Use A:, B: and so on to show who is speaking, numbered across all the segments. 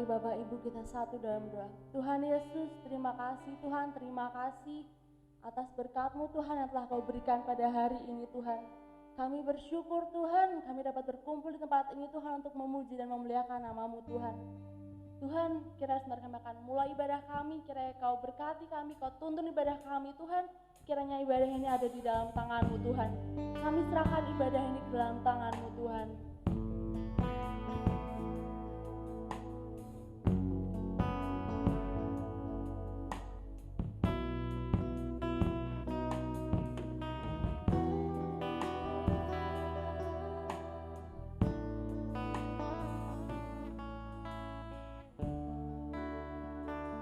A: Bapak Ibu kita satu dalam doa. Tuhan Yesus, terima kasih Tuhan, terima kasih atas berkat-Mu Tuhan yang telah Kau berikan pada hari ini Tuhan. Kami bersyukur Tuhan, kami dapat berkumpul di tempat ini Tuhan untuk memuji dan memuliakan nama-Mu Tuhan. Tuhan, kiranya sebentar kami akan mulai ibadah kami, kiranya Kau berkati kami, Kau tuntun ibadah kami Tuhan. Kiranya ibadah ini ada di dalam tangan-Mu Tuhan. Kami serahkan ibadah ini ke dalam tangan-Mu Tuhan.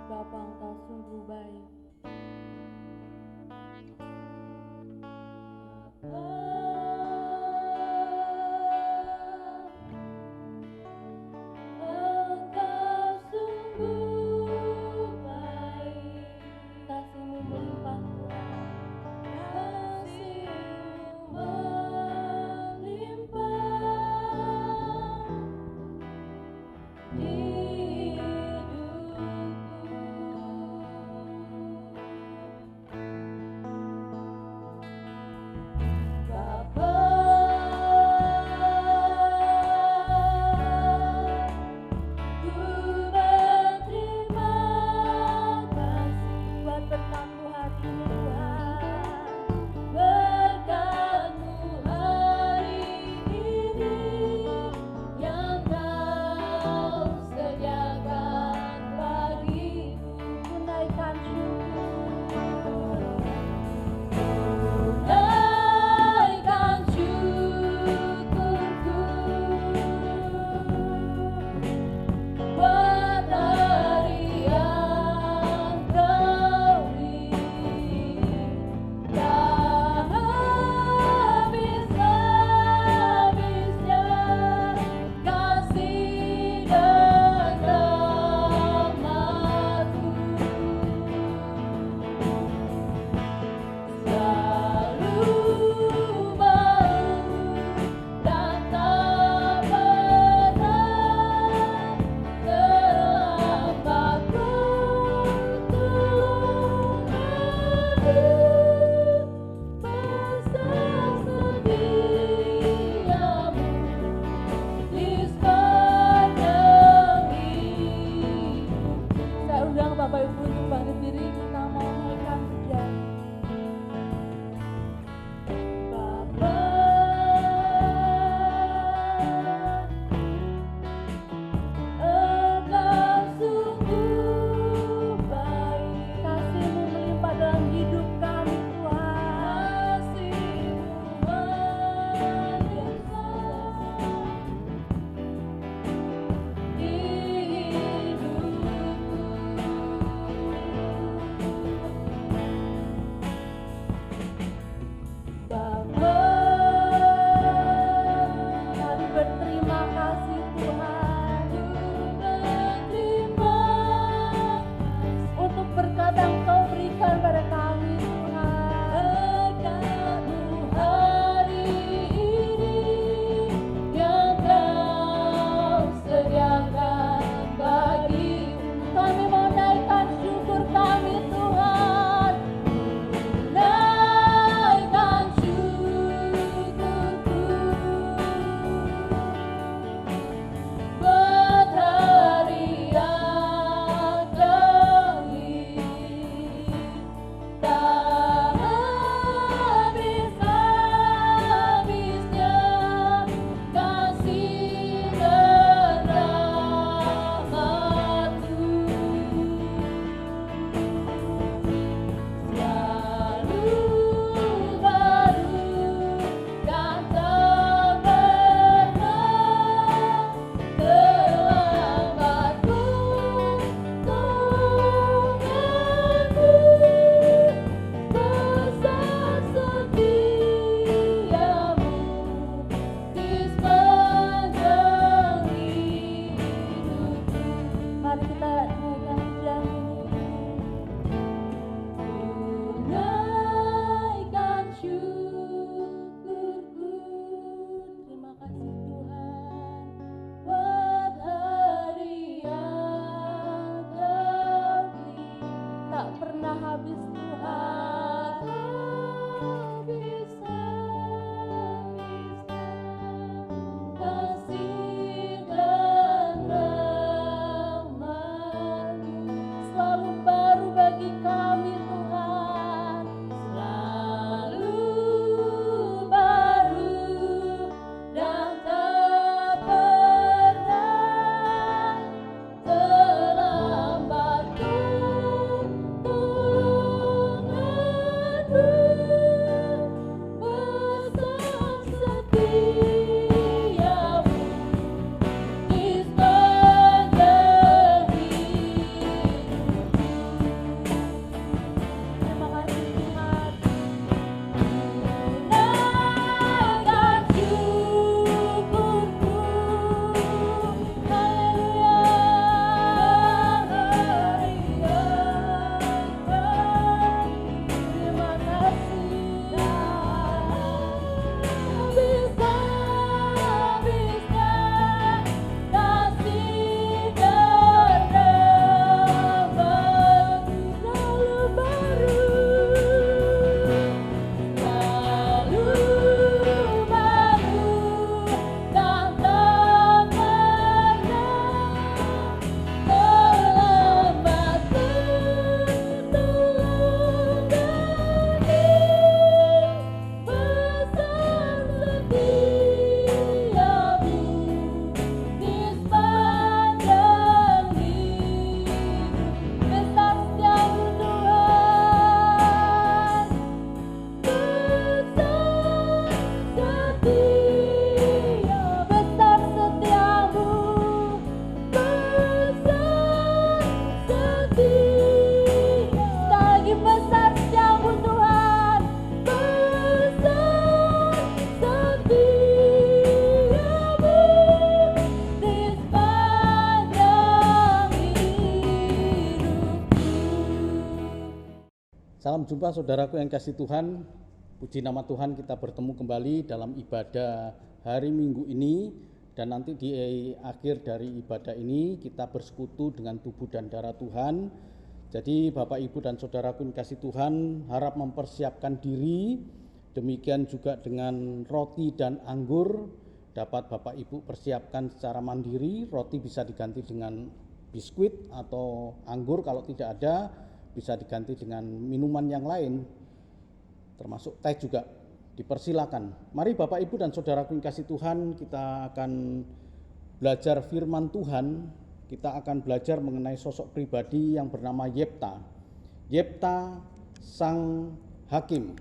A: Bapa, Engkau sungguh baik. Kasih-Mu melimpah Tuhan.
B: Salam jumpa saudaraku yang kasih Tuhan. Puji nama Tuhan, kita bertemu kembali dalam ibadah hari Minggu ini. Dan nanti di akhir dari ibadah ini kita bersekutu dengan tubuh dan darah Tuhan. Jadi Bapak Ibu dan saudaraku yang kasih Tuhan, harap mempersiapkan diri. Demikian juga dengan roti dan anggur dapat Bapak Ibu persiapkan secara mandiri. Roti bisa diganti dengan biskuit atau anggur, kalau tidak ada bisa diganti dengan minuman yang lain, termasuk teh juga dipersilakan. Mari Bapak Ibu dan saudaraku yang kasih Tuhan, kita akan belajar firman Tuhan. Kita akan belajar mengenai sosok pribadi yang bernama Yefta. Yefta sang hakim.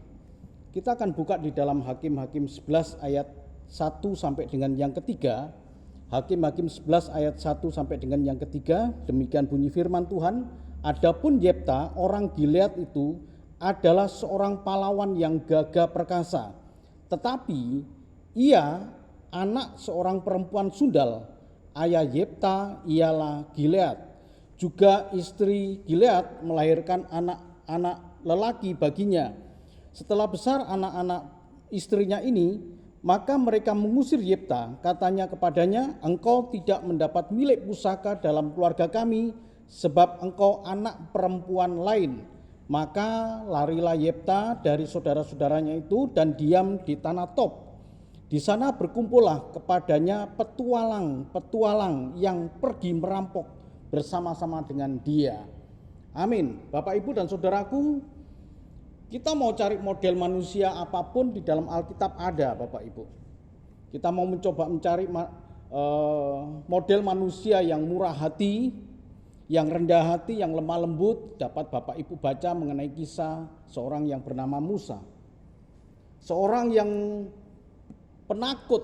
B: Kita akan buka di dalam Hakim-Hakim 11 ayat 1 sampai dengan yang ketiga. Hakim-Hakim 11 ayat 1 sampai dengan yang ketiga. Demikian bunyi firman Tuhan. Adapun Yefta orang Gilead itu adalah seorang pahlawan yang gagah perkasa, tetapi ia anak seorang perempuan sundal. Ayah Yefta ialah Gilead. Juga istri Gilead melahirkan anak-anak lelaki baginya. Setelah besar anak-anak istrinya ini, maka mereka mengusir Yefta. Katanya kepadanya, engkau tidak mendapat milik pusaka dalam keluarga kami, sebab engkau anak perempuan lain. Maka larilah Yefta dari saudara-saudaranya itu dan diam di tanah Tob. Di sana berkumpullah kepadanya petualang yang pergi merampok bersama-sama dengan dia. Amin. Bapak Ibu dan saudaraku, kita mau cari model manusia apapun di dalam Alkitab ada, Bapak Ibu. Kita mau mencoba mencari model manusia yang murah hati, yang rendah hati, yang lemah lembut, dapat Bapak Ibu baca mengenai kisah seorang yang bernama Musa. Seorang yang penakut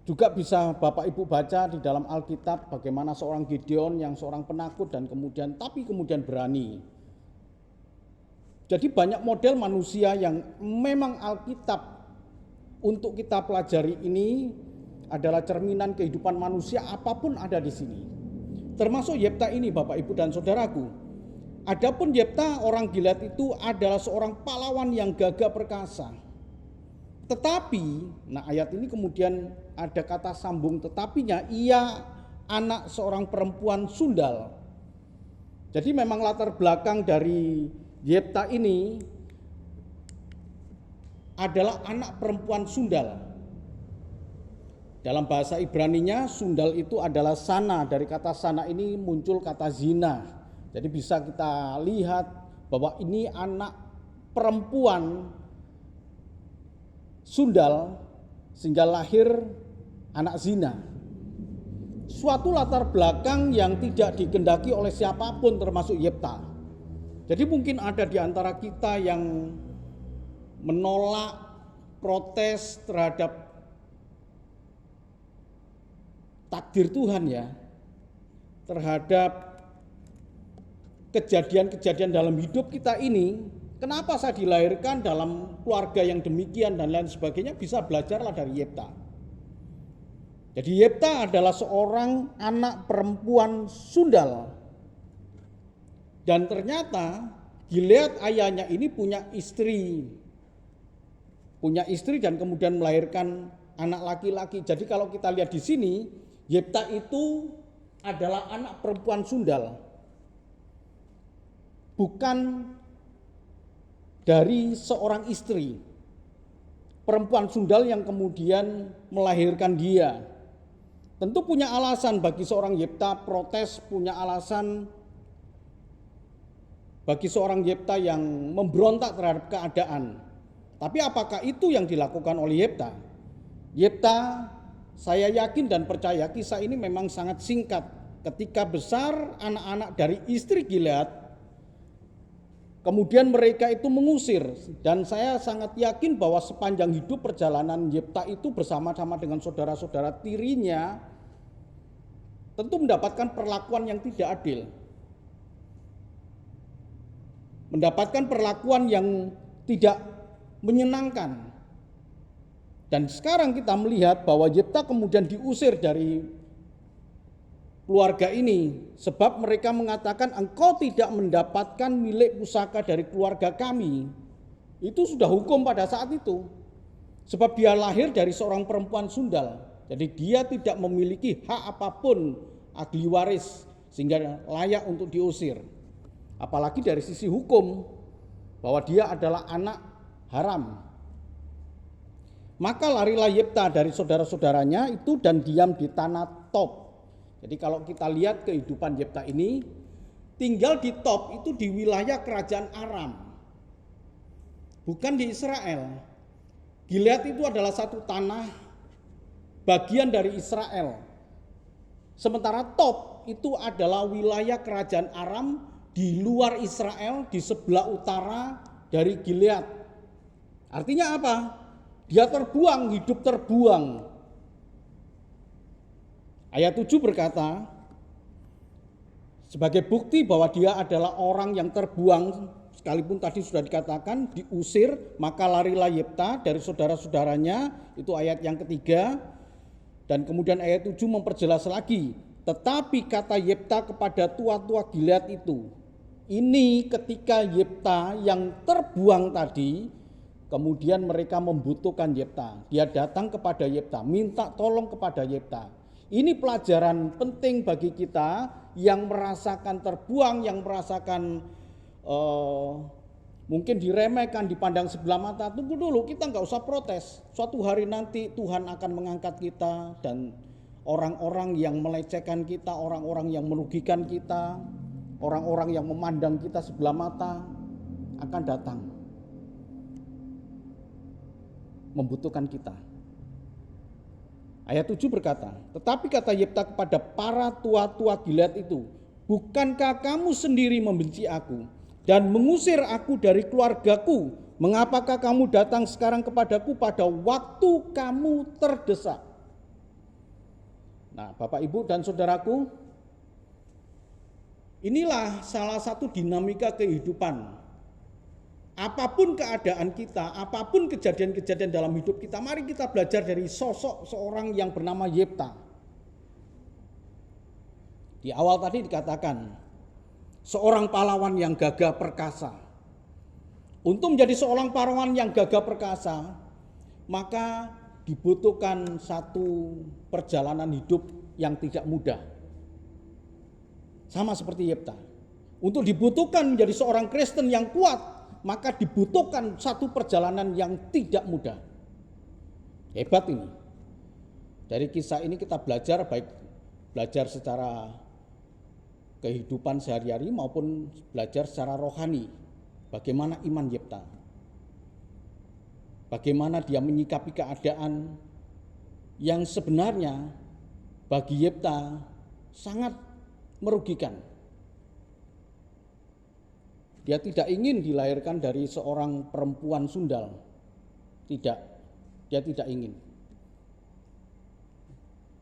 B: juga bisa Bapak Ibu baca di dalam Alkitab bagaimana seorang Gideon yang seorang penakut dan kemudian berani. Jadi banyak model manusia yang memang Alkitab untuk kita pelajari ini adalah cerminan kehidupan manusia apapun ada di sini. Termasuk Yefta ini Bapak Ibu dan saudaraku. Adapun Yefta orang Gilead itu adalah seorang pahlawan yang gagah perkasa. Tetapi, nah ayat ini kemudian ada kata sambung tetapinya, ia anak seorang perempuan sundal. Jadi memang latar belakang dari Yefta ini adalah anak perempuan sundal. Dalam bahasa Ibraninya, sundal itu adalah sana. Dari kata sana ini muncul kata zina. Jadi bisa kita lihat bahwa ini anak perempuan sundal sehingga lahir anak zina. Suatu latar belakang yang tidak dikehendaki oleh siapapun termasuk Yefta. Jadi mungkin ada di antara kita yang menolak, protes terhadap takdir Tuhan ya, terhadap kejadian-kejadian dalam hidup kita ini. Kenapa saya dilahirkan dalam keluarga yang demikian dan lain sebagainya, bisa belajarlah dari Yefta. Jadi Yefta adalah seorang anak perempuan sundal. Dan ternyata Gilead ayahnya ini punya istri dan kemudian melahirkan anak laki-laki. Jadi kalau kita lihat di sini, Yefta itu adalah anak perempuan sundal, bukan dari seorang istri. Perempuan sundal yang kemudian melahirkan dia. Tentu punya alasan bagi seorang Yefta protes, punya alasan bagi seorang Yefta yang memberontak terhadap keadaan. Tapi apakah itu yang dilakukan oleh Yefta? Yefta, saya yakin dan percaya kisah ini memang sangat singkat. Ketika besar anak-anak dari istri Gilead, kemudian mereka itu mengusir. Dan saya sangat yakin bahwa sepanjang hidup perjalanan Yefta itu bersama-sama dengan saudara-saudara tirinya tentu mendapatkan perlakuan yang tidak adil. Mendapatkan perlakuan yang tidak menyenangkan. Dan sekarang kita melihat bahwa Yefta kemudian diusir dari keluarga ini, sebab mereka mengatakan engkau tidak mendapatkan milik pusaka dari keluarga kami. Itu sudah hukum pada saat itu. Sebab dia lahir dari seorang perempuan sundal. Jadi dia tidak memiliki hak apapun ahli waris sehingga layak untuk diusir. Apalagi dari sisi hukum bahwa dia adalah anak haram. Maka larilah Yefta dari saudara-saudaranya itu dan diam di tanah Tob. Jadi kalau kita lihat kehidupan Yefta ini, tinggal di Tob itu di wilayah kerajaan Aram, bukan di Israel. Gilead itu adalah satu tanah bagian dari Israel. Sementara Tob itu adalah wilayah kerajaan Aram di luar Israel, di sebelah utara dari Gilead. Artinya apa? Dia terbuang, hidup terbuang. Ayat 7 berkata, sebagai bukti bahwa dia adalah orang yang terbuang, sekalipun tadi sudah dikatakan diusir, maka larilah Yefta dari saudara-saudaranya, itu ayat yang ketiga. Dan kemudian ayat 7 memperjelas lagi, tetapi kata Yefta kepada tua-tua Gilead itu, ini ketika Yefta yang terbuang tadi, kemudian mereka membutuhkan Yefta. Dia datang kepada Yefta, minta tolong kepada Yefta. Ini pelajaran penting bagi kita yang merasakan terbuang, yang merasakan mungkin diremehkan, dipandang sebelah mata. Tunggu dulu, kita nggak usah protes. Suatu hari nanti Tuhan akan mengangkat kita dan orang-orang yang melecehkan kita, orang-orang yang merugikan kita, orang-orang yang memandang kita sebelah mata akan datang membutuhkan kita. Ayat 7 berkata, tetapi kata Yefta kepada para tua-tua Gilead itu, bukankah kamu sendiri membenci aku dan mengusir aku dari keluargaku? Mengapakah kamu datang sekarang kepadaku pada waktu kamu terdesak? Nah, Bapak, Ibu, dan saudaraku, inilah salah satu dinamika kehidupan. Apapun keadaan kita, apapun kejadian-kejadian dalam hidup kita, mari kita belajar dari sosok seorang yang bernama Yefta. Di awal tadi dikatakan, seorang pahlawan yang gagah perkasa. Untuk menjadi seorang pahlawan yang gagah perkasa, maka dibutuhkan satu perjalanan hidup yang tidak mudah. Sama seperti Yefta. Untuk dibutuhkan menjadi seorang Kristen yang kuat, maka dibutuhkan satu perjalanan yang tidak mudah. Hebat ini. Dari kisah ini kita belajar, baik belajar secara kehidupan sehari-hari maupun belajar secara rohani. Bagaimana iman Yefta. Bagaimana dia menyikapi keadaan yang sebenarnya bagi Yefta sangat merugikan. Dia tidak ingin dilahirkan dari seorang perempuan sundal. Tidak, dia tidak ingin.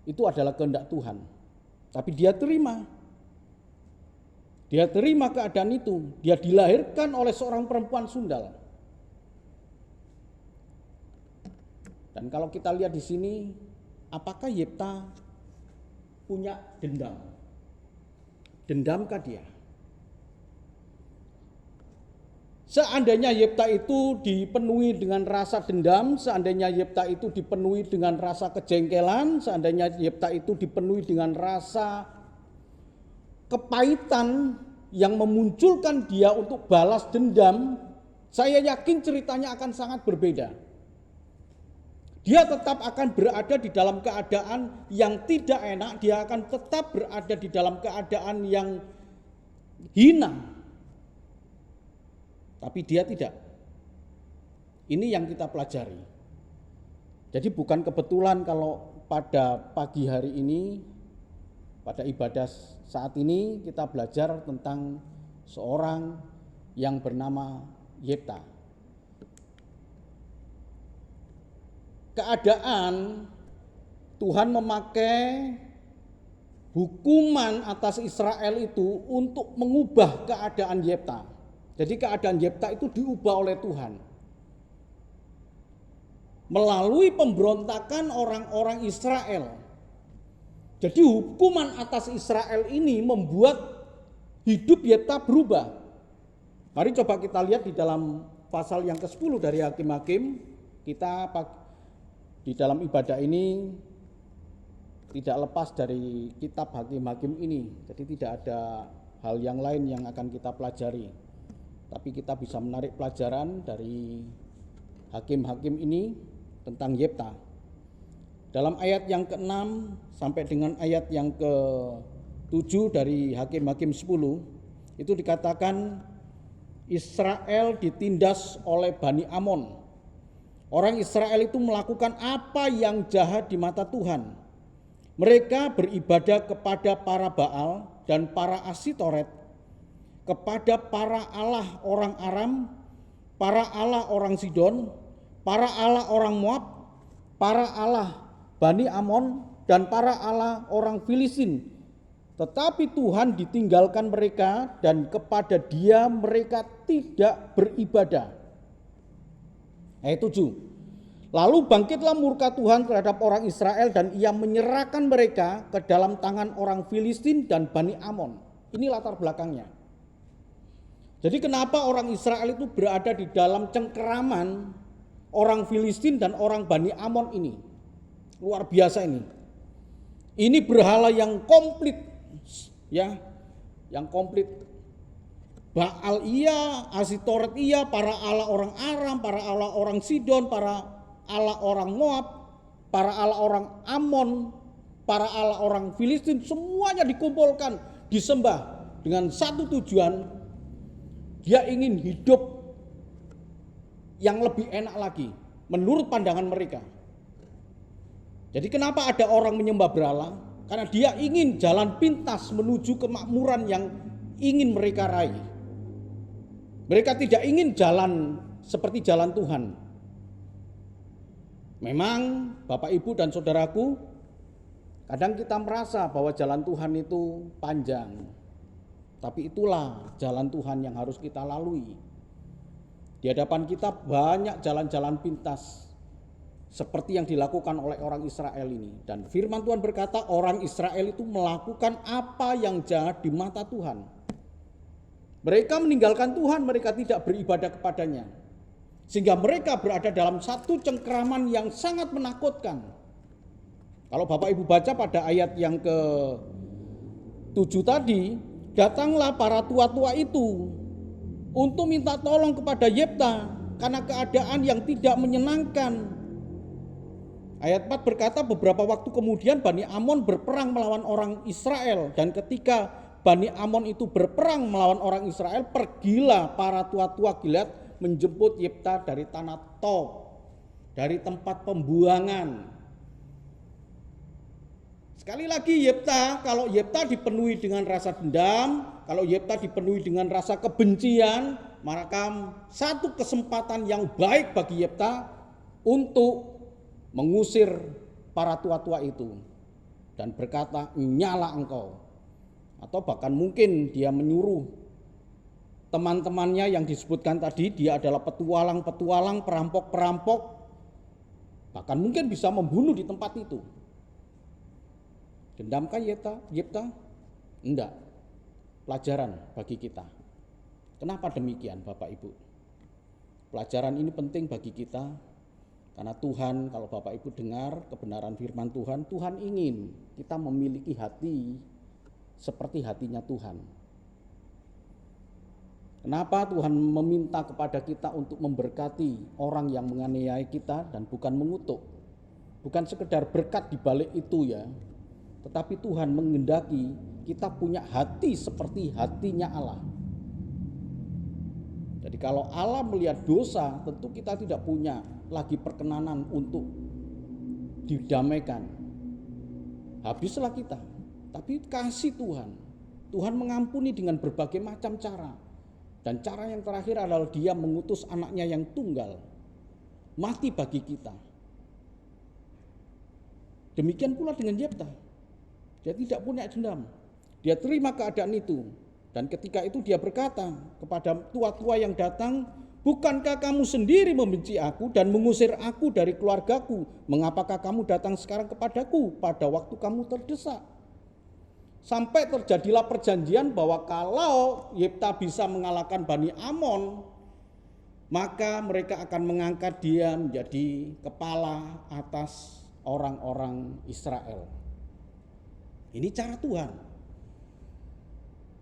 B: Itu adalah kehendak Tuhan. Tapi dia terima. Dia terima keadaan itu. Dia dilahirkan oleh seorang perempuan sundal. Dan kalau kita lihat di sini, apakah Yefta punya dendam? Dendamkah dia? Seandainya Yefta itu dipenuhi dengan rasa dendam, seandainya Yefta itu dipenuhi dengan rasa kejengkelan, seandainya Yefta itu dipenuhi dengan rasa kepahitan yang memunculkan dia untuk balas dendam, saya yakin ceritanya akan sangat berbeda. Dia tetap akan berada di dalam keadaan yang tidak enak, dia akan tetap berada di dalam keadaan yang hina. Tapi dia tidak. Ini yang kita pelajari. Jadi bukan kebetulan kalau pada pagi hari ini, pada ibadah saat ini kita belajar tentang seorang yang bernama Yefta. Keadaan Tuhan memakai hukuman atas Israel itu untuk mengubah keadaan Yefta. Jadi keadaan Yefta itu diubah oleh Tuhan. Melalui pemberontakan orang-orang Israel Jadi hukuman atas Israel ini membuat hidup Yefta berubah. Mari coba kita lihat di dalam pasal yang ke-10 dari Hakim-Hakim. Kita di dalam ibadah ini tidak lepas dari kitab Hakim-Hakim ini. Jadi tidak ada hal yang lain yang akan kita pelajari. Tapi kita bisa menarik pelajaran dari Hakim-Hakim ini tentang Yefta. Dalam ayat yang ke-6 sampai dengan ayat yang ke-7 dari Hakim-Hakim 10 itu dikatakan Israel ditindas oleh Bani Amon. Orang Israel itu melakukan apa yang jahat di mata Tuhan. Mereka beribadah kepada para Baal dan para Asitoret, kepada para Allah orang Aram, para Allah orang Sidon, para Allah orang Moab, para Allah Bani Amon, dan para Allah orang Filistin. Tetapi Tuhan ditinggalkan mereka dan kepada Dia mereka tidak beribadah. Ayat 7. Lalu bangkitlah murka Tuhan terhadap orang Israel dan Ia menyerahkan mereka ke dalam tangan orang Filistin dan Bani Amon. Ini latar belakangnya. Jadi kenapa orang Israel itu berada di dalam cengkeraman orang Filistin dan orang Bani Amon ini? Luar biasa ini. Ini berhala yang komplit, ya, yang komplit. Baal iya, Asitoret iya, para Allah orang Aram, para Allah orang Sidon, para Allah orang Moab, para Allah orang Amon, para Allah orang Filistin, semuanya dikumpulkan, disembah dengan satu tujuan. Dia ingin hidup yang lebih enak lagi menurut pandangan mereka. Jadi kenapa ada orang menyembah berhala? Karena dia ingin jalan pintas menuju kemakmuran yang ingin mereka raih. Mereka tidak ingin jalan seperti jalan Tuhan. Memang Bapak Ibu dan Saudaraku, kadang kita merasa bahwa jalan Tuhan itu panjang. Tapi itulah jalan Tuhan yang harus kita lalui. Di hadapan kita banyak jalan-jalan pintas seperti yang dilakukan oleh orang Israel ini. Dan firman Tuhan berkata orang Israel itu melakukan apa yang jahat di mata Tuhan. Mereka meninggalkan Tuhan, mereka tidak beribadah kepadanya. Sehingga mereka berada dalam satu cengkeraman yang sangat menakutkan. Kalau Bapak Ibu baca pada ayat yang ke-7 tadi, datanglah para tua-tua itu untuk minta tolong kepada Yefta karena keadaan yang tidak menyenangkan. Ayat 4 berkata beberapa waktu kemudian Bani Amon berperang melawan orang Israel. Dan ketika Bani Amon itu berperang melawan orang Israel, pergilah para tua-tua Gilead menjemput Yefta dari tanah Tob, dari tempat pembuangan. Sekali lagi Yefta, kalau Yefta dipenuhi dengan rasa dendam, kalau Yefta dipenuhi dengan rasa kebencian, maka satu kesempatan yang baik bagi Yefta untuk mengusir para tua-tua itu dan berkata, nyala engkau. Atau bahkan mungkin dia menyuruh teman-temannya yang disebutkan tadi, dia adalah petualang-petualang, perampok-perampok, bahkan mungkin bisa membunuh di tempat itu. Dendamkah Yefta? Enggak. Pelajaran bagi kita. Kenapa demikian Bapak Ibu? Pelajaran ini penting bagi kita. Karena Tuhan, kalau Bapak Ibu dengar kebenaran firman Tuhan, Tuhan ingin kita memiliki hati seperti hatinya Tuhan. Kenapa Tuhan meminta kepada kita untuk memberkati orang yang menganiaya kita dan bukan mengutuk? Bukan sekedar berkat di balik itu ya, tetapi Tuhan menghendaki kita punya hati seperti hatinya Allah. Jadi kalau Allah melihat dosa, tentu kita tidak punya lagi perkenanan untuk didamaikan. Habislah kita. Tapi kasih Tuhan. Tuhan mengampuni dengan berbagai macam cara. Dan cara yang terakhir adalah Dia mengutus anaknya yang tunggal. Mati bagi kita. Demikian pula dengan Yefta. Dia tidak punya dendam. Dia terima keadaan itu. Dan ketika itu dia berkata kepada tua-tua yang datang Bukankah kamu sendiri membenci aku dan mengusir aku dari keluargaku? Mengapakah kamu datang sekarang kepadaku pada waktu kamu terdesak? Sampai terjadilah perjanjian bahwa kalau Yefta bisa mengalahkan Bani Amon, maka mereka akan mengangkat dia menjadi kepala atas orang-orang Israel. Ini cara Tuhan.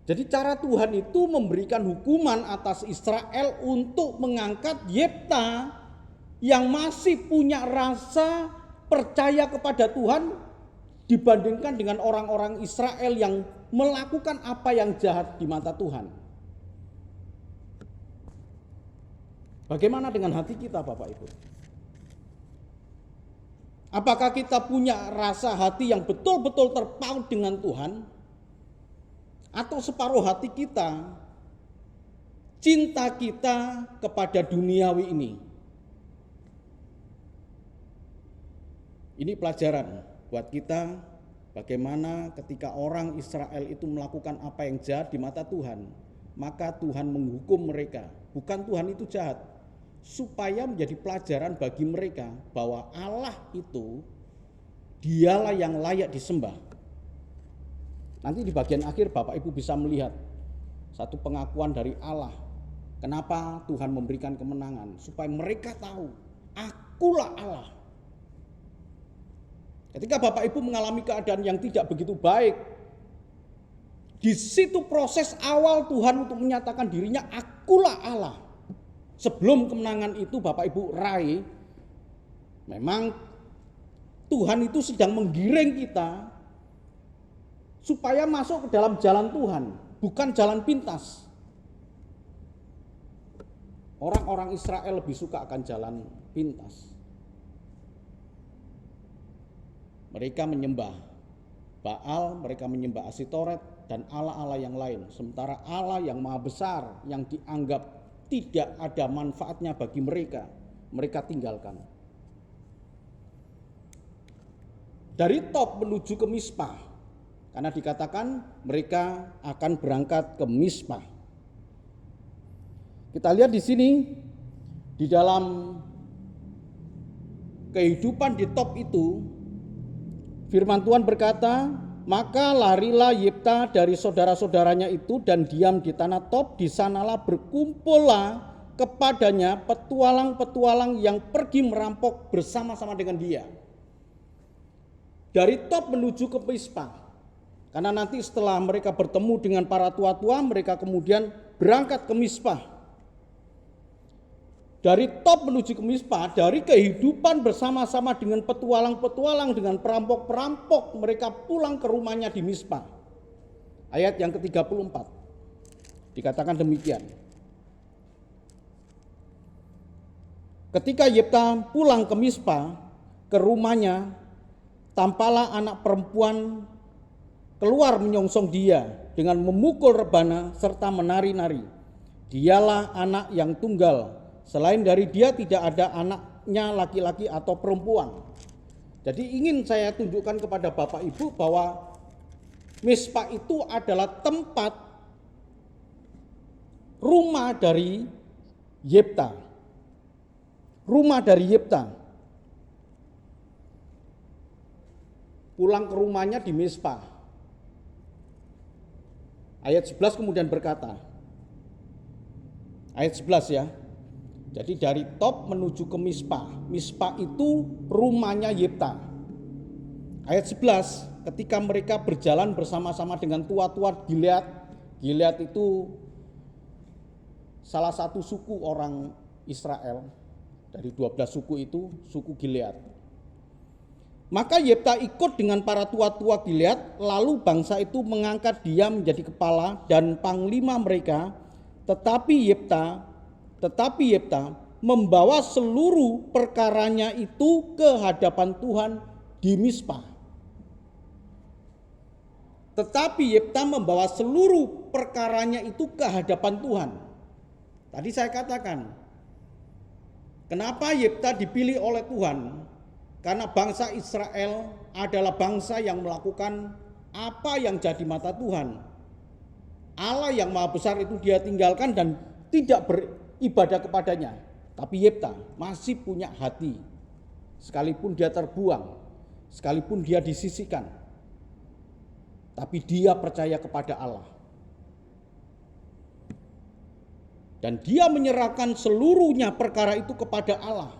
B: Jadi cara Tuhan itu memberikan hukuman atas Israel untuk mengangkat Yefta yang masih punya rasa percaya kepada Tuhan dibandingkan dengan orang-orang Israel yang melakukan apa yang jahat di mata Tuhan. Bagaimana dengan hati kita, Bapak Ibu? Apakah kita punya rasa hati yang betul-betul terpaut dengan Tuhan? Atau separuh hati kita, cinta kita kepada duniawi ini? Ini pelajaran buat kita bagaimana ketika orang Israel itu melakukan apa yang jahat di mata Tuhan, maka Tuhan menghukum mereka. Bukan Tuhan itu jahat, supaya menjadi pelajaran bagi mereka bahwa Allah itu dialah yang layak disembah. Nanti di bagian akhir Bapak Ibu bisa melihat satu pengakuan dari Allah. Kenapa Tuhan memberikan kemenangan? Supaya mereka tahu, akulah Allah. Ketika Bapak Ibu mengalami keadaan yang tidak begitu baik, di situ proses awal Tuhan untuk menyatakan dirinya, akulah Allah. Sebelum kemenangan itu Bapak Ibu raih, memang Tuhan itu sedang menggiring kita supaya masuk ke dalam jalan Tuhan, bukan jalan pintas. Orang-orang Israel lebih suka akan jalan pintas. Mereka menyembah Baal, mereka menyembah Asitoret dan Allah-Allah yang lain. Sementara Allah yang maha besar, yang dianggap tidak ada manfaatnya bagi mereka, mereka tinggalkan. Dari Top menuju ke Mispa. Karena dikatakan mereka akan berangkat ke Mispa. Kita lihat di sini, di dalam kehidupan di Top itu, firman Tuhan berkata, maka larilah Yefta dari saudara-saudaranya itu dan diam di tanah Top. Di sanalah berkumpullah kepadanya petualang-petualang yang pergi merampok bersama-sama dengan dia. Dari Top menuju ke Mispa. Karena nanti setelah mereka bertemu dengan para tua-tua, mereka kemudian berangkat ke Mispa. Dari Top menuju ke Mispa, dari kehidupan bersama-sama dengan petualang-petualang, dengan perampok-perampok, mereka pulang ke rumahnya di Mispa. Ayat yang ke-34, dikatakan demikian. Ketika Yefta pulang ke Mispa, ke rumahnya, tampaklah anak perempuan keluar menyongsong dia dengan memukul rebana serta menari-nari. Dialah anak yang tunggal, selain dari dia tidak ada anaknya laki-laki atau perempuan. Jadi ingin saya tunjukkan kepada Bapak Ibu bahwa Mispa itu adalah tempat rumah dari Yefta. Rumah dari Yefta. Pulang ke rumahnya di Mispa. Ayat 11 kemudian berkata, ayat 11 ya, jadi dari Top menuju ke Mispa. Mispa itu rumahnya Yefta. Ayat 11, ketika mereka berjalan bersama-sama dengan tua-tua Gilead. Gilead itu salah satu suku orang Israel. Dari 12 suku itu, suku Gilead. Maka Yefta ikut dengan para tua-tua Gilead, lalu bangsa itu mengangkat dia menjadi kepala dan panglima mereka, tetapi Yefta membawa seluruh perkaranya itu ke hadapan Tuhan di Mispa. Tetapi Yefta membawa seluruh perkaranya itu ke hadapan Tuhan. Tadi saya katakan, kenapa Yefta dipilih oleh Tuhan? Karena bangsa Israel adalah bangsa yang melakukan apa yang jadi mata Tuhan. Allah yang maha besar itu dia tinggalkan dan tidak ibadah kepadanya. Tapi Yefta masih punya hati. Sekalipun dia terbuang, sekalipun dia disisihkan, tapi dia percaya kepada Allah. Dan dia menyerahkan seluruhnya perkara itu kepada Allah.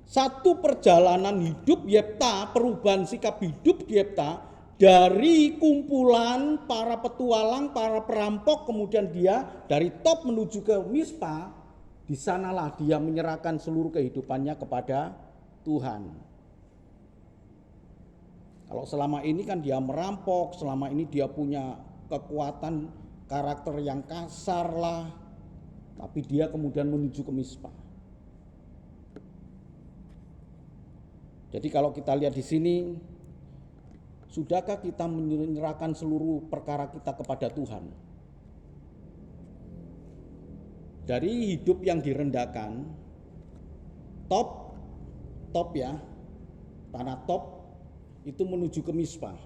B: Satu perjalanan hidup Yefta, perubahan sikap hidup Yefta, dari kumpulan para petualang, para perampok, kemudian dia dari Top menuju ke Mispa, di sanalah dia menyerahkan seluruh kehidupannya kepada Tuhan. Kalau selama ini kan dia merampok, selama ini dia punya kekuatan karakter yang kasar lah, tapi dia kemudian menuju ke Mispa. Jadi kalau kita lihat di sini, sudahkah kita menyerahkan seluruh perkara kita kepada Tuhan? Dari hidup yang direndahkan, top ya, tanah Top itu menuju ke Mispa.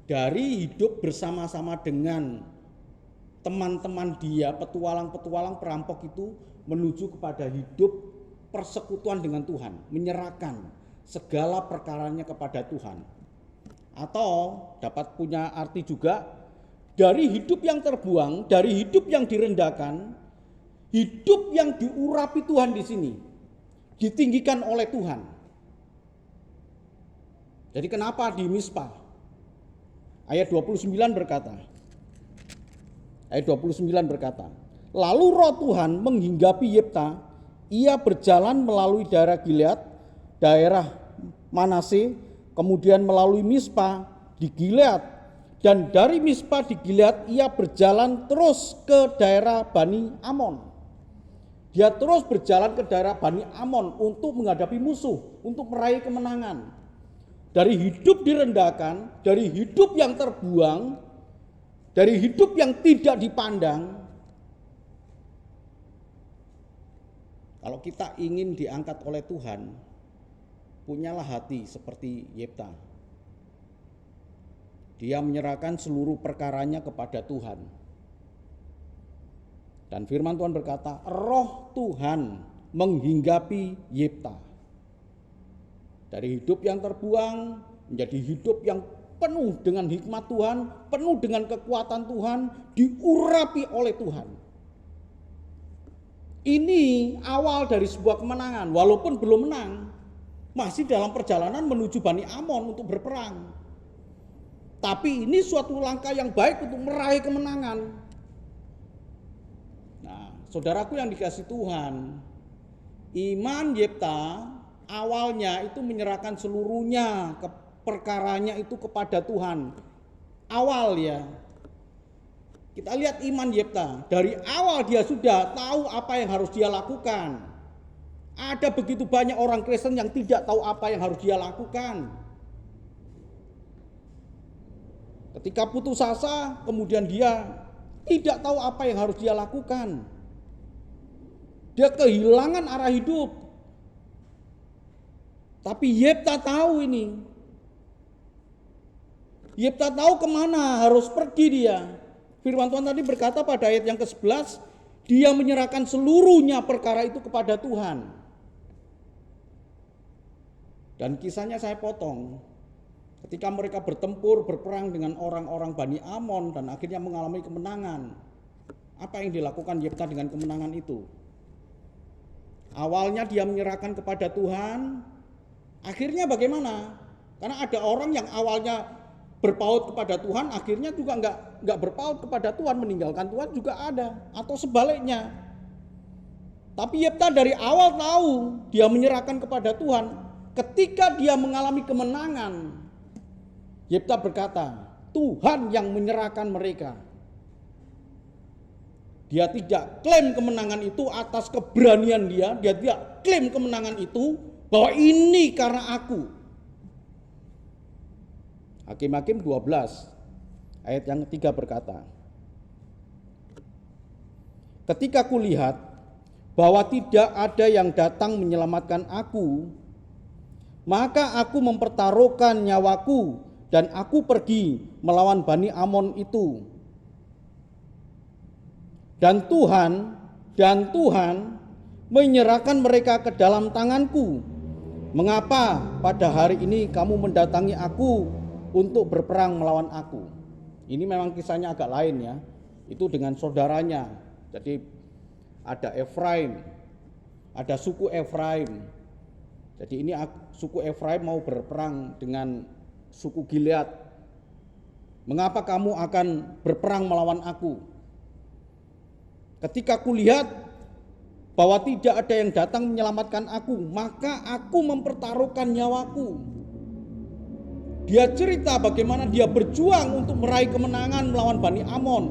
B: Dari hidup bersama-sama dengan teman-teman dia, petualang-petualang perampok itu, menuju kepada hidup persekutuan dengan Tuhan, menyerahkan segala perkaranya kepada Tuhan. Atau dapat punya arti juga, dari hidup yang terbuang, dari hidup yang direndahkan, hidup yang diurapi Tuhan di sini, ditinggikan oleh Tuhan. Jadi kenapa di Mispa? Ayat 29 berkata, lalu roh Tuhan menghinggapi Yefta, ia berjalan melalui daerah Gilead, daerah Manase, kemudian melalui Mispa di Gilead, dan dari Mispa di Gilead ia berjalan terus ke daerah Bani Amon. Dia terus berjalan ke daerah Bani Amon untuk menghadapi musuh, untuk meraih kemenangan. Dari hidup direndahkan, dari hidup yang terbuang, dari hidup yang tidak dipandang. Kalau kita ingin diangkat oleh Tuhan, punyalah hati seperti Yefta. Dia menyerahkan seluruh perkaranya kepada Tuhan. Dan firman Tuhan berkata, roh Tuhan menghinggapi Yefta. Dari hidup yang terbuang menjadi hidup yang penuh dengan hikmat Tuhan, penuh dengan kekuatan Tuhan, diurapi oleh Tuhan. Ini awal dari sebuah kemenangan, walaupun belum menang, masih dalam perjalanan menuju Bani Amon untuk berperang. Tapi ini suatu langkah yang baik untuk meraih kemenangan. Nah, saudaraku yang dikasihi Tuhan, iman Yefta awalnya itu menyerahkan seluruhnya perkaranya itu kepada Tuhan. Awal ya. Kita lihat iman Yefta, dari awal dia sudah tahu apa yang harus dia lakukan. Ada begitu banyak orang Kristen yang tidak tahu apa yang harus dia lakukan. Ketika putus asa, kemudian dia tidak tahu apa yang harus dia lakukan. Dia kehilangan arah hidup. Tapi Yefta tahu ini. Yefta tahu kemana harus pergi dia. Firman Tuhan tadi berkata pada ayat yang ke-11, dia menyerahkan seluruhnya perkara itu kepada Tuhan. Dan kisahnya saya potong. Ketika mereka bertempur, berperang dengan orang-orang Bani Amon dan akhirnya mengalami kemenangan. Apa yang dilakukan Yefta dengan kemenangan itu? Awalnya dia menyerahkan kepada Tuhan. Akhirnya bagaimana? Karena ada orang yang awalnya berpaut kepada Tuhan, akhirnya juga enggak berpaut kepada Tuhan, meninggalkan Tuhan juga ada, atau sebaliknya. Tapi Yefta dari awal tahu dia menyerahkan kepada Tuhan. Ketika dia mengalami kemenangan, Yefta berkata, Tuhan yang menyerahkan mereka. Dia tidak klaim kemenangan itu atas keberanian dia tidak klaim kemenangan itu bahwa ini karena aku. Hakim-Hakim 12 ayat yang ketiga berkata, ketika kulihat bahwa tidak ada yang datang menyelamatkan aku, maka aku mempertaruhkan nyawaku dan aku pergi melawan Bani Amon itu. Dan Tuhan menyerahkan mereka ke dalam tanganku. Mengapa pada hari ini kamu mendatangi aku untuk berperang melawan aku? Ini memang kisahnya agak lain ya. Itu dengan saudaranya. Jadi ada Efraim, ada suku Efraim. Jadi ini suku Efraim mau berperang dengan suku Gilead. Mengapa kamu akan berperang melawan aku? Ketika kulihat bahwa tidak ada yang datang menyelamatkan aku, maka aku mempertaruhkan nyawaku. Dia cerita bagaimana dia berjuang untuk meraih kemenangan melawan Bani Amon.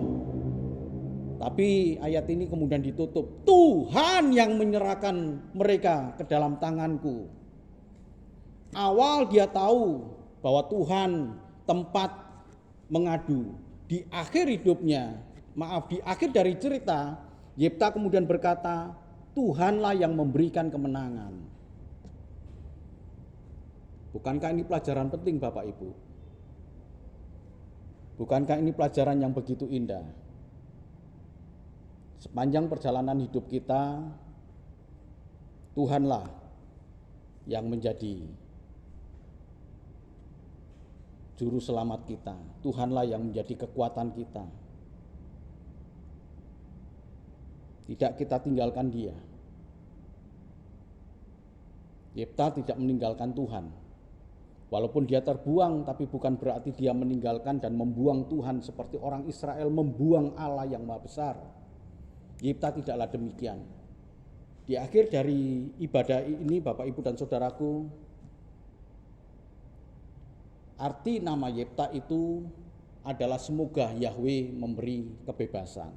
B: Tapi ayat ini kemudian ditutup. Tuhan yang menyerahkan mereka ke dalam tanganku. Awal dia tahu bahwa Tuhan tempat mengadu. Di akhir hidupnya, di akhir dari cerita, Yefta kemudian berkata, Tuhanlah yang memberikan kemenangan. Bukankah ini pelajaran penting Bapak Ibu? Bukankah ini pelajaran yang begitu indah? Sepanjang perjalanan hidup kita, Tuhanlah yang menjadi juru selamat kita. Tuhanlah yang menjadi kekuatan kita. Tidak kita tinggalkan Dia. Yefta tidak meninggalkan Tuhan. Walaupun dia terbuang, tapi bukan berarti dia meninggalkan dan membuang Tuhan seperti orang Israel membuang Allah yang Maha Besar. Yefta tidaklah demikian. Di akhir dari ibadah ini, Bapak, Ibu, dan Saudaraku, arti nama Yefta itu adalah semoga Yahweh memberi kebebasan.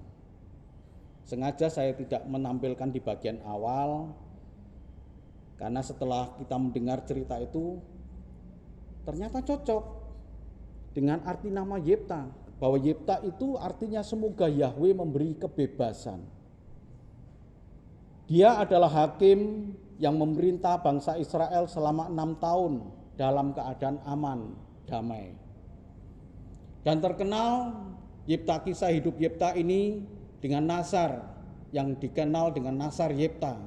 B: Sengaja saya tidak menampilkan di bagian awal, karena setelah kita mendengar cerita itu, ternyata cocok dengan arti nama Yefta, bahwa Yefta itu artinya semoga Yahweh memberi kebebasan. Dia adalah hakim yang memerintah bangsa Israel selama 6 tahun dalam keadaan aman, damai. Dan terkenal kisah hidup Yefta ini dengan Nasar, yang dikenal dengan Nasar Yefta.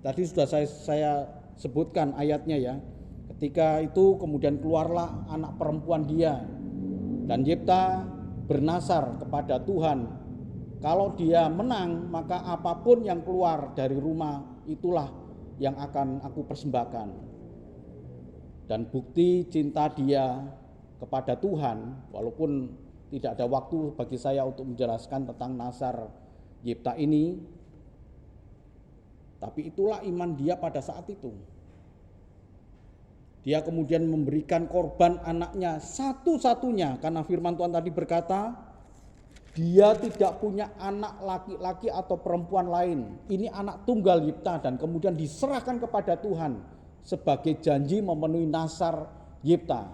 B: Tadi sudah saya sebutkan ayatnya ya. Ketika itu kemudian keluarlah anak perempuan dia, dan Yefta bernasar kepada Tuhan, kalau dia menang maka apapun yang keluar dari rumah itulah yang akan aku persembahkan. Dan bukti cinta dia kepada Tuhan, walaupun tidak ada waktu bagi saya untuk menjelaskan tentang nasar Yefta ini, tapi itulah iman dia pada saat itu. Dia kemudian memberikan korban anaknya satu-satunya, karena firman Tuhan tadi berkata, dia tidak punya anak laki-laki atau perempuan lain. Ini anak tunggal Yefta, dan kemudian diserahkan kepada Tuhan sebagai janji memenuhi nasar Yefta.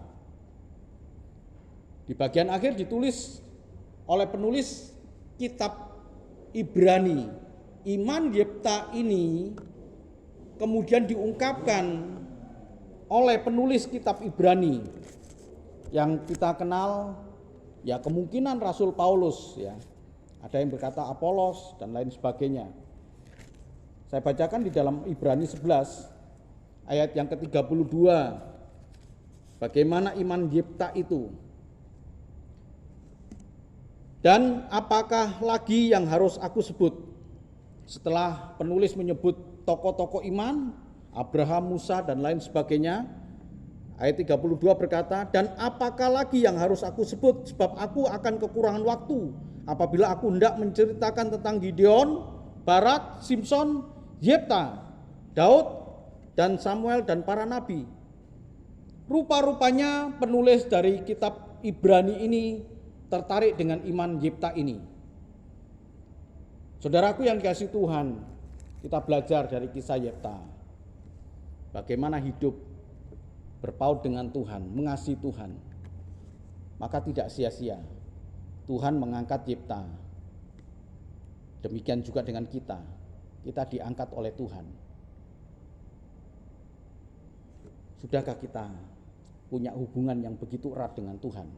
B: Di bagian akhir ditulis oleh penulis kitab Ibrani, iman Yefta ini kemudian diungkapkan oleh penulis kitab Ibrani yang kita kenal ya kemungkinan Rasul Paulus ya. Ada yang berkata Apolos dan lain sebagainya. Saya bacakan di dalam Ibrani 11 ayat yang ke-32. Bagaimana iman Yefta itu? Dan apakah lagi yang harus aku sebut? Setelah penulis menyebut tokoh-tokoh iman, Abraham, Musa, dan lain sebagainya, ayat 32 berkata, dan apakah lagi yang harus aku sebut, sebab aku akan kekurangan waktu apabila aku hendak menceritakan tentang Gideon, Barak, Simson, Yefta, Daud, dan Samuel, dan para nabi. Rupa-rupanya penulis dari kitab Ibrani ini tertarik dengan iman Yefta ini. Saudaraku yang dikasihi Tuhan, kita belajar dari kisah Yefta. Bagaimana hidup berpaut dengan Tuhan, mengasihi Tuhan. Maka tidak sia-sia Tuhan mengangkat Yefta. Demikian juga dengan kita. Kita diangkat oleh Tuhan. Sudahkah kita punya hubungan yang begitu erat dengan Tuhan?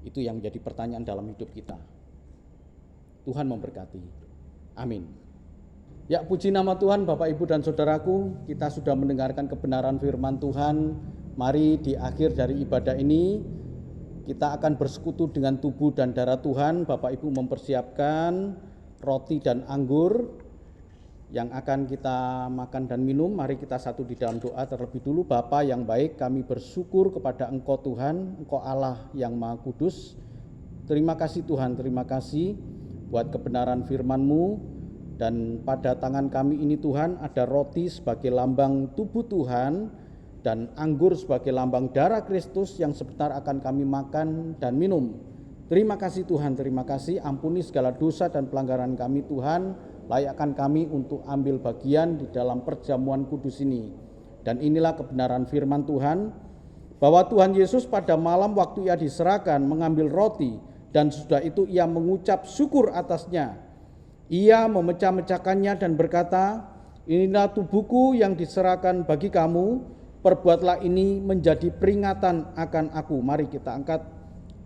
B: Itu yang menjadi pertanyaan dalam hidup kita. Tuhan memberkati. Amin. Ya, puji nama Tuhan, Bapak, Ibu, dan Saudaraku, kita sudah mendengarkan kebenaran firman Tuhan. Mari di akhir dari ibadah ini, kita akan bersekutu dengan tubuh dan darah Tuhan. Bapak, Ibu mempersiapkan roti dan anggur yang akan kita makan dan minum. Mari kita satu di dalam doa terlebih dulu. Bapa yang baik, kami bersyukur kepada Engkau Tuhan, Engkau Allah yang Maha Kudus. Terima kasih Tuhan, terima kasih buat kebenaran firman-Mu. Dan pada tangan kami ini Tuhan ada roti sebagai lambang tubuh Tuhan dan anggur sebagai lambang darah Kristus yang sebentar akan kami makan dan minum. Terima kasih Tuhan, terima kasih. Ampuni segala dosa dan pelanggaran kami Tuhan. Layakkan kami untuk ambil bagian di dalam perjamuan kudus ini. Dan inilah kebenaran firman Tuhan, bahwa Tuhan Yesus pada malam waktu Ia diserahkan mengambil roti, dan sudah itu Ia mengucap syukur atasnya. Ia memecah-mecahkannya dan berkata, inilah tubuhku yang diserahkan bagi kamu, perbuatlah ini menjadi peringatan akan aku. Mari kita angkat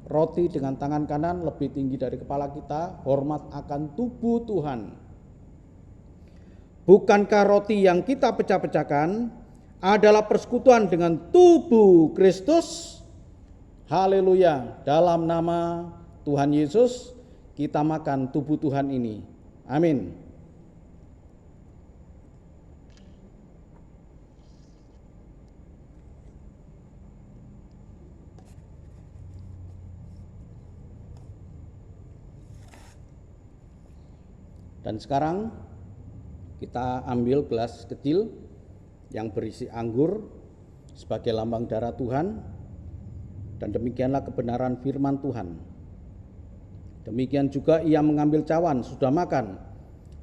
B: roti dengan tangan kanan lebih tinggi dari kepala kita, hormat akan tubuh Tuhan. Bukankah roti yang kita pecah-pecahkan adalah persekutuan dengan tubuh Kristus? Haleluya. Dalam nama Tuhan Yesus kita makan tubuh Tuhan ini. Amin. Dan sekarang kita ambil gelas kecil yang berisi anggur sebagai lambang darah Tuhan, dan demikianlah kebenaran firman Tuhan. Demikian juga Ia mengambil cawan sudah makan,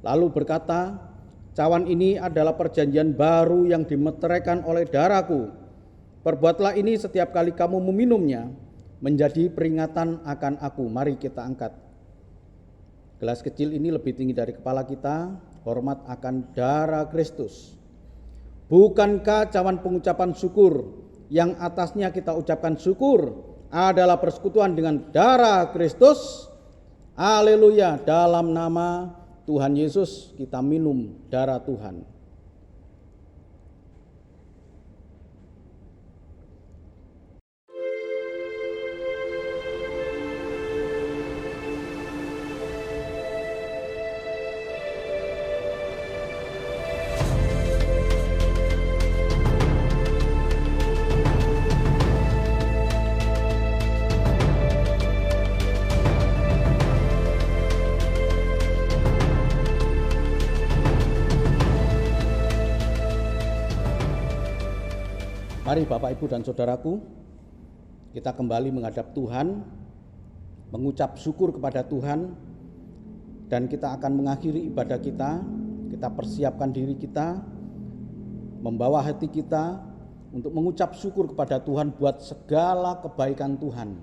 B: lalu berkata, cawan ini adalah perjanjian baru yang dimeteraikan oleh darahku. Perbuatlah ini setiap kali kamu meminumnya, menjadi peringatan akan aku. Mari kita angkat gelas kecil ini lebih tinggi dari kepala kita, hormat akan darah Kristus. Bukankah cawan pengucapan syukur yang atasnya kita ucapkan syukur adalah persekutuan dengan darah Kristus? Haleluya. Dalam nama Tuhan Yesus kita minum darah Tuhan. Mari Bapak, Ibu, dan Saudaraku, kita kembali menghadap Tuhan, mengucap syukur kepada Tuhan, dan kita akan mengakhiri ibadah kita. Kita persiapkan diri kita, membawa hati kita untuk mengucap syukur kepada Tuhan buat segala kebaikan Tuhan.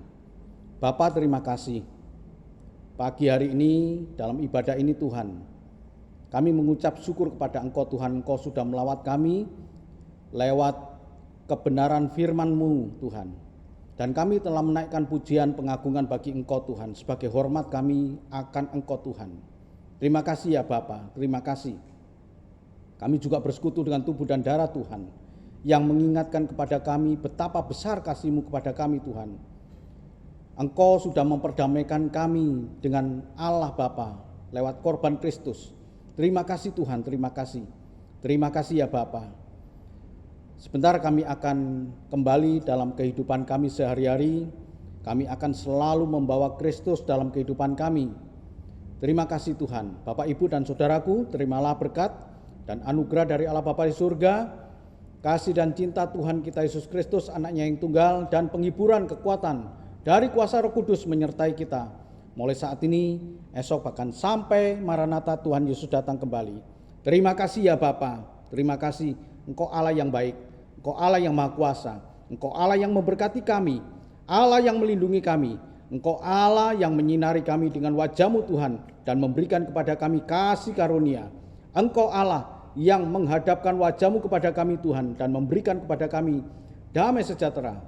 B: Bapa, terima kasih. Pagi hari ini, dalam ibadah ini Tuhan, kami mengucap syukur kepada Engkau Tuhan. Engkau sudah melawat kami lewat kebenaran firman-Mu Tuhan. Dan kami telah menaikkan pujian pengagungan bagi Engkau Tuhan, sebagai hormat kami akan Engkau Tuhan. Terima kasih ya Bapa, terima kasih. Kami juga bersekutu dengan tubuh dan darah Tuhan, yang mengingatkan kepada kami betapa besar kasih-Mu kepada kami Tuhan. Engkau sudah memperdamaikan kami dengan Allah Bapa lewat korban Kristus. Terima kasih Tuhan, terima kasih. Terima kasih ya Bapa. Sebentar kami akan kembali dalam kehidupan kami sehari-hari. Kami akan selalu membawa Kristus dalam kehidupan kami. Terima kasih Tuhan. Bapak, Ibu, dan Saudaraku, terimalah berkat dan anugerah dari Allah Bapa di surga, kasih dan cinta Tuhan kita Yesus Kristus, anaknya yang tunggal, dan penghiburan kekuatan dari kuasa Roh Kudus menyertai kita. Mulai saat ini, esok, bahkan sampai Maranatha Tuhan Yesus datang kembali. Terima kasih ya Bapa. Terima kasih. Engkau Allah yang baik. Engkau Allah yang Maha Kuasa, Engkau Allah yang memberkati kami, Allah yang melindungi kami, Engkau Allah yang menyinari kami dengan wajah-Mu Tuhan dan memberikan kepada kami kasih karunia. Engkau Allah yang menghadapkan wajah-Mu kepada kami Tuhan dan memberikan kepada kami damai sejahtera.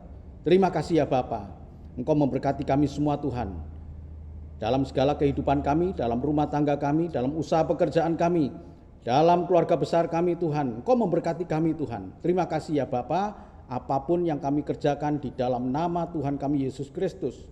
B: Terima kasih ya Bapa. Engkau memberkati kami semua Tuhan. dalam segala kehidupan kami, dalam rumah tangga kami, dalam usaha pekerjaan kami, dalam keluarga besar kami Tuhan. Engkau memberkati kami Tuhan. Terima kasih ya Bapa, apapun yang kami kerjakan di dalam nama Tuhan kami Yesus Kristus,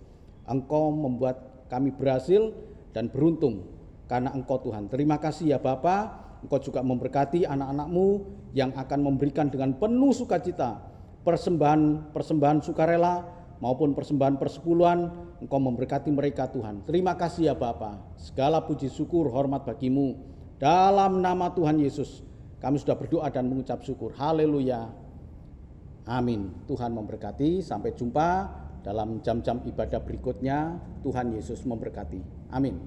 B: Engkau membuat kami berhasil dan beruntung karena Engkau Tuhan. Terima kasih ya Bapa, Engkau juga memberkati anak-anak-Mu yang akan memberikan dengan penuh sukacita persembahan sukarela maupun persembahan persepuluhan. Engkau memberkati mereka Tuhan. Terima kasih ya Bapa. Segala puji syukur hormat bagi-Mu. Dalam nama Tuhan Yesus kami sudah berdoa dan mengucap syukur. Haleluya. Amin. Tuhan memberkati. Sampai jumpa dalam jam-jam ibadah berikutnya. Tuhan Yesus memberkati. Amin.